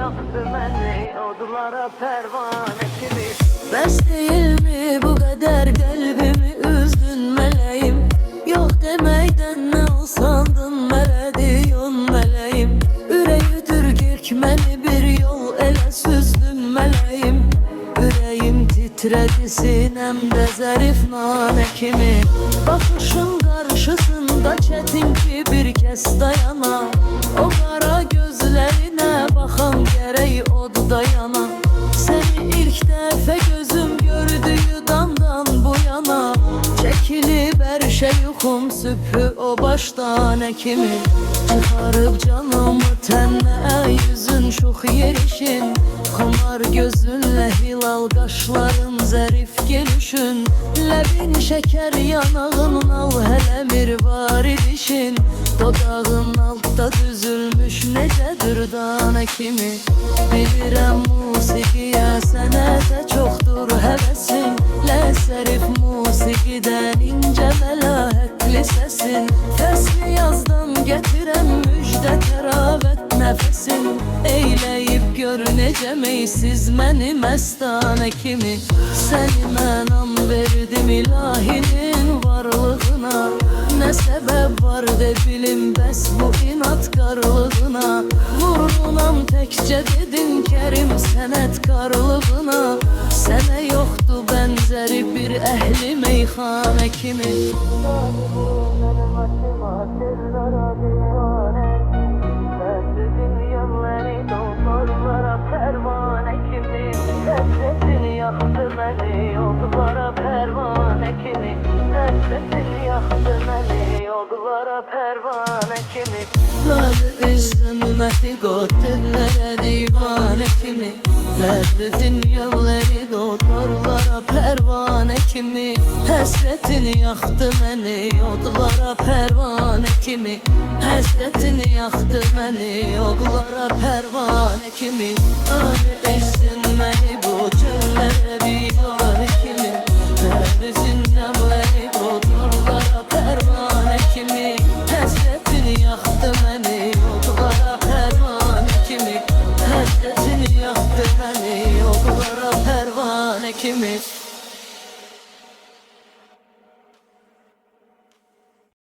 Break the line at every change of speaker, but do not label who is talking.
yaktı beni odlara pervane kimi.
Bəs değil mi bu kadar kalbimi üzdün meleğim? Yok demeyden ne usandın melediyon meleğim. Üreğidir girkmeli bir yol ele süzdün meleğim. Yüreğim titredi sinemde zarif nane kimi. Bakışın karşısında çetin ki bir kez dayana. O kara gözlerine bakan gereği od dayana. Seni ilk defa gözüm gördüğü dandan bu yana. Çekilip her şey yukum süpü o baştan ekimi. Çıkarıp canımı tenne yüzün şuh yerişin. Kumar gözünle hilal kaşların zarif gelişin. Lebin şeker yanağın al hele mirvar dişin. Dodağın altta düzülmüş necedir dane kimi. Bilirəm musiqiyə sənətə çoxdur həvəsin. Ləsərif musiqidən incə məlahətli səsin. Fəsli yazdan gətirəm müjdə təravət nəfəsin. Eyləyib gör necə meysiz məni məstanə kimi. Səni mən an verdim ilahinin varlığına. Ne sebep var de bilim bəs bu inatkarlığına. Vurunam tekçe dedin kerim sənətkarlığına. Sənə yoxdu benzeri bir əhli meyxane kimi.
Hasretini yaktı beni yollara pervane kimi. Hasretini yaktı beni yollara pervane kimi.
Lar izlemeti gotilere divane kimi. Lezzetin yolları dodlarlara pervane kimi. Hasretini yaktı beni yollara pervane kimi. Hasretini yaktı beni yollara pervane kimi. Ar izlemeti bu çöllere divane kimi. Lezzetin yolları dodlarlara pervane kimi. Hasretini yaktı beni yollara pervane kimi. Hasretini yaktı beni yollara pervane kimi.